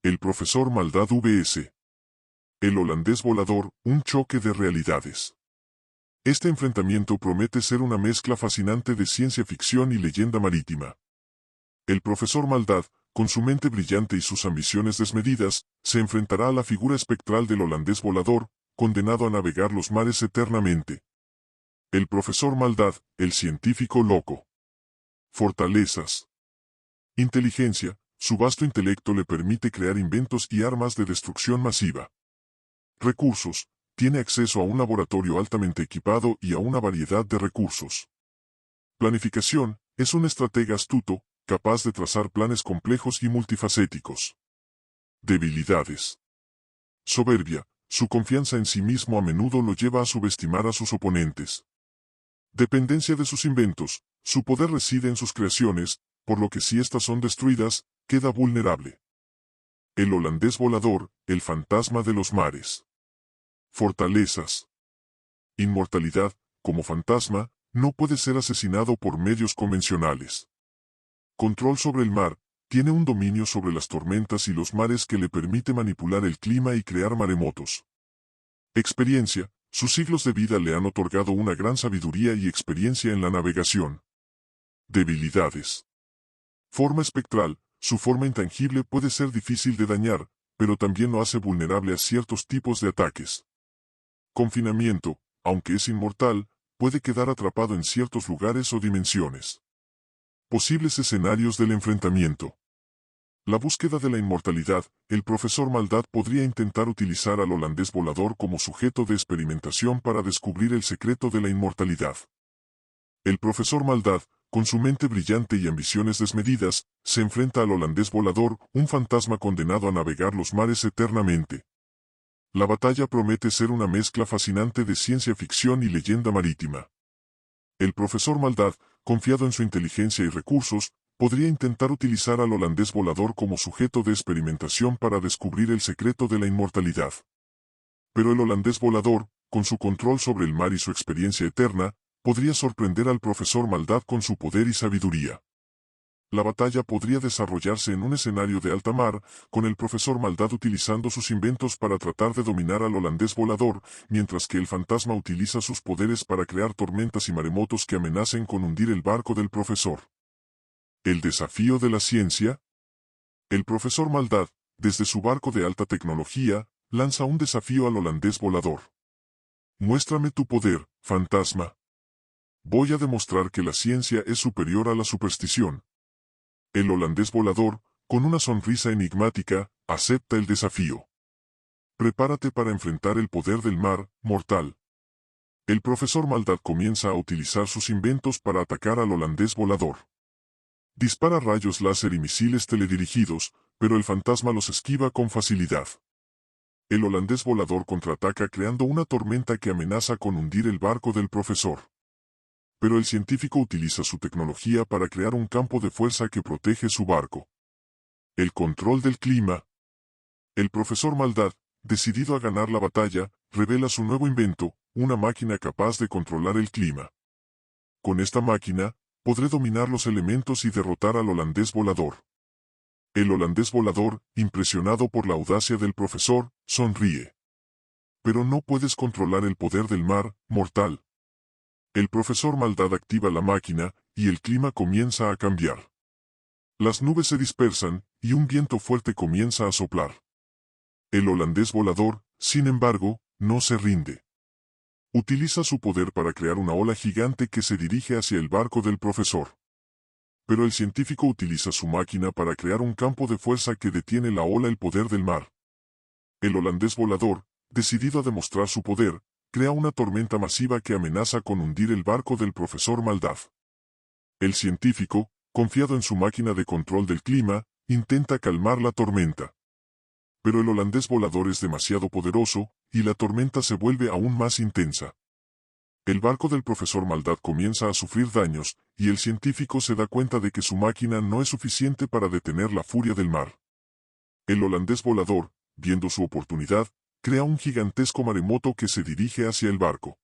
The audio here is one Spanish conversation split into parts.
El profesor Maldad vs. El holandés volador, un choque de realidades. Este enfrentamiento promete ser una mezcla fascinante de ciencia ficción y leyenda marítima. El profesor Maldad, con su mente brillante y sus ambiciones desmedidas, se enfrentará a la figura espectral del holandés volador, condenado a navegar los mares eternamente. El profesor Maldad, el científico loco. Fortalezas. Inteligencia. Su vasto intelecto le permite crear inventos y armas de destrucción masiva. Recursos. Tiene acceso a un laboratorio altamente equipado y a una variedad de recursos. Planificación. Es un estratega astuto, capaz de trazar planes complejos y multifacéticos. Debilidades. Soberbia. Su confianza en sí mismo a menudo lo lleva a subestimar a sus oponentes. Dependencia de sus inventos. Su poder reside en sus creaciones, por lo que si éstas son destruidas, queda vulnerable. El holandés volador, el fantasma de los mares. Fortalezas. Inmortalidad, como fantasma, no puede ser asesinado por medios convencionales. Control sobre el mar, tiene un dominio sobre las tormentas y los mares que le permite manipular el clima y crear maremotos. Experiencia, sus siglos de vida le han otorgado una gran sabiduría y experiencia en la navegación. Debilidades. Forma espectral, su forma intangible puede ser difícil de dañar, pero también lo hace vulnerable a ciertos tipos de ataques. Confinamiento, aunque es inmortal, puede quedar atrapado en ciertos lugares o dimensiones. Posibles escenarios del enfrentamiento. La búsqueda de la inmortalidad. El profesor Maldad podría intentar utilizar al holandés volador como sujeto de experimentación para descubrir el secreto de la inmortalidad. El profesor Maldad, con su mente brillante y ambiciones desmedidas, se enfrenta al holandés volador, un fantasma condenado a navegar los mares eternamente. La batalla promete ser una mezcla fascinante de ciencia ficción y leyenda marítima. El profesor Maldad, confiado en su inteligencia y recursos, podría intentar utilizar al holandés volador como sujeto de experimentación para descubrir el secreto de la inmortalidad. Pero el holandés volador, con su control sobre el mar y su experiencia eterna, podría sorprender al profesor Maldad con su poder y sabiduría. La batalla podría desarrollarse en un escenario de alta mar, con el profesor Maldad utilizando sus inventos para tratar de dominar al holandés volador, mientras que el fantasma utiliza sus poderes para crear tormentas y maremotos que amenacen con hundir el barco del profesor. ¿El desafío de la ciencia? El profesor Maldad, desde su barco de alta tecnología, lanza un desafío al holandés volador. Muéstrame tu poder, fantasma. Voy a demostrar que la ciencia es superior a la superstición. El holandés volador, con una sonrisa enigmática, acepta el desafío. Prepárate para enfrentar el poder del mar, mortal. El profesor Maldad comienza a utilizar sus inventos para atacar al holandés volador. Dispara rayos láser y misiles teledirigidos, pero el fantasma los esquiva con facilidad. El holandés volador contraataca creando una tormenta que amenaza con hundir el barco del profesor. Pero el científico utiliza su tecnología para crear un campo de fuerza que protege su barco. El control del clima. El profesor Maldad, decidido a ganar la batalla, revela su nuevo invento, una máquina capaz de controlar el clima. Con esta máquina, podré dominar los elementos y derrotar al holandés volador. El holandés volador, impresionado por la audacia del profesor, sonríe. Pero no puedes controlar el poder del mar, mortal. El profesor Maldad activa la máquina, y el clima comienza a cambiar. Las nubes se dispersan, y un viento fuerte comienza a soplar. El holandés volador, sin embargo, no se rinde. Utiliza su poder para crear una ola gigante que se dirige hacia el barco del profesor. Pero el científico utiliza su máquina para crear un campo de fuerza que detiene la ola, el poder del mar. El holandés volador, decidido a demostrar su poder, crea una tormenta masiva que amenaza con hundir el barco del profesor Maldad. El científico, confiado en su máquina de control del clima, intenta calmar la tormenta. Pero el holandés volador es demasiado poderoso, y la tormenta se vuelve aún más intensa. El barco del profesor Maldad comienza a sufrir daños, y el científico se da cuenta de que su máquina no es suficiente para detener la furia del mar. El holandés volador, viendo su oportunidad, crea un gigantesco maremoto que se dirige hacia el barco.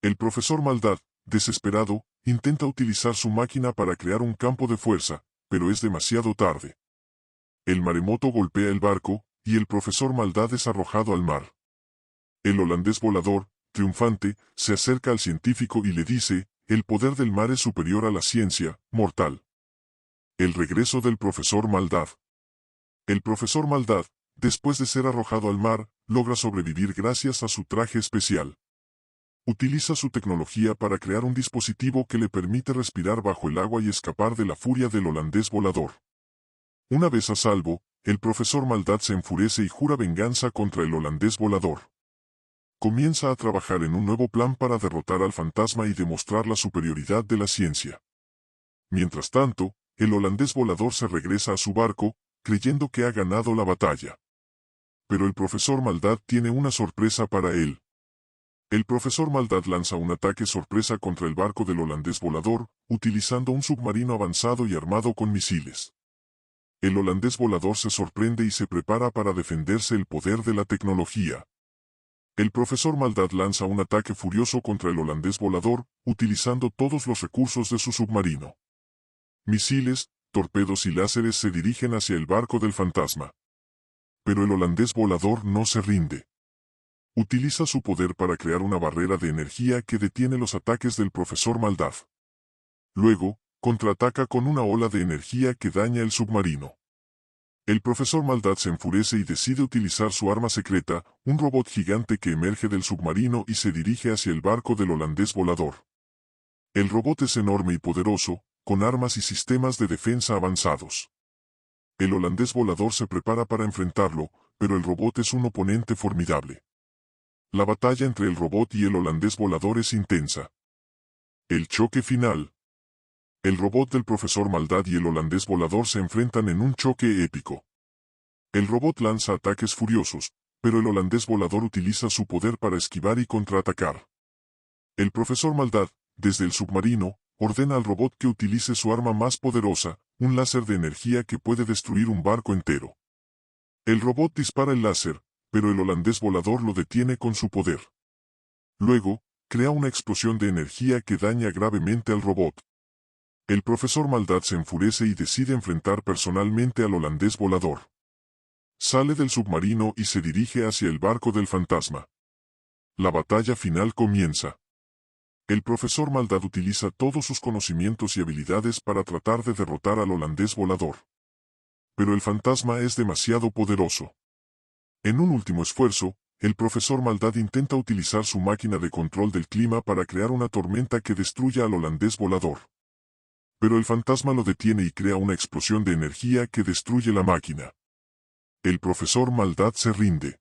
El profesor Maldad, desesperado, intenta utilizar su máquina para crear un campo de fuerza, pero es demasiado tarde. El maremoto golpea el barco, y el profesor Maldad es arrojado al mar. El holandés volador, triunfante, se acerca al científico y le dice, el poder del mar es superior a la ciencia, mortal. El regreso del profesor Maldad. El profesor Maldad, después de ser arrojado al mar, logra sobrevivir gracias a su traje especial. Utiliza su tecnología para crear un dispositivo que le permite respirar bajo el agua y escapar de la furia del holandés volador. Una vez a salvo, el profesor Maldad se enfurece y jura venganza contra el holandés volador. Comienza a trabajar en un nuevo plan para derrotar al fantasma y demostrar la superioridad de la ciencia. Mientras tanto, el holandés volador se regresa a su barco, creyendo que ha ganado la batalla. Pero el profesor Maldad tiene una sorpresa para él. El profesor Maldad lanza un ataque sorpresa contra el barco del holandés volador, utilizando un submarino avanzado y armado con misiles. El holandés volador se sorprende y se prepara para defenderse el poder de la tecnología. El profesor Maldad lanza un ataque furioso contra el holandés volador, utilizando todos los recursos de su submarino. Misiles, torpedos y láseres se dirigen hacia el barco del fantasma. Pero el holandés volador no se rinde. Utiliza su poder para crear una barrera de energía que detiene los ataques del profesor Maldad. Luego, contraataca con una ola de energía que daña el submarino. El profesor Maldad se enfurece y decide utilizar su arma secreta, un robot gigante que emerge del submarino y se dirige hacia el barco del holandés volador. El robot es enorme y poderoso, con armas y sistemas de defensa avanzados. El holandés volador se prepara para enfrentarlo, pero el robot es un oponente formidable. La batalla entre el robot y el holandés volador es intensa. El choque final. El robot del profesor Maldad y el holandés volador se enfrentan en un choque épico. El robot lanza ataques furiosos, pero el holandés volador utiliza su poder para esquivar y contraatacar. El profesor Maldad, desde el submarino, ordena al robot que utilice su arma más poderosa, un láser de energía que puede destruir un barco entero. El robot dispara el láser, pero el holandés volador lo detiene con su poder. Luego, crea una explosión de energía que daña gravemente al robot. El profesor Maldad se enfurece y decide enfrentar personalmente al holandés volador. Sale del submarino y se dirige hacia el barco del fantasma. La batalla final comienza. El profesor Maldad utiliza todos sus conocimientos y habilidades para tratar de derrotar al holandés volador. Pero el fantasma es demasiado poderoso. En un último esfuerzo, el profesor Maldad intenta utilizar su máquina de control del clima para crear una tormenta que destruya al holandés volador. Pero el fantasma lo detiene y crea una explosión de energía que destruye la máquina. El profesor Maldad se rinde.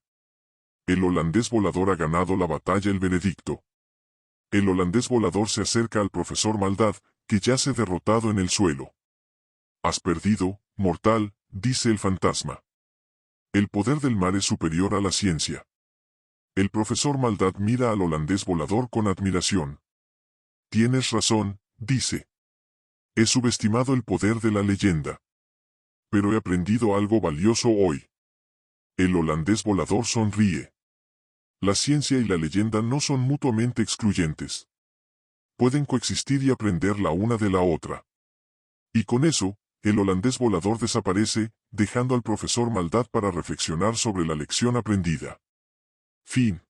El holandés volador ha ganado la batalla. El veredicto. El holandés volador se acerca al profesor Maldad, que yace derrotado en el suelo. «Has perdido, mortal», dice el fantasma. «El poder del mar es superior a la ciencia». El profesor Maldad mira al holandés volador con admiración. «Tienes razón», dice. «He subestimado el poder de la leyenda. Pero he aprendido algo valioso hoy». El holandés volador sonríe. La ciencia y la leyenda no son mutuamente excluyentes. Pueden coexistir y aprender la una de la otra. Y con eso, el holandés volador desaparece, dejando al profesor Maldad para reflexionar sobre la lección aprendida. Fin.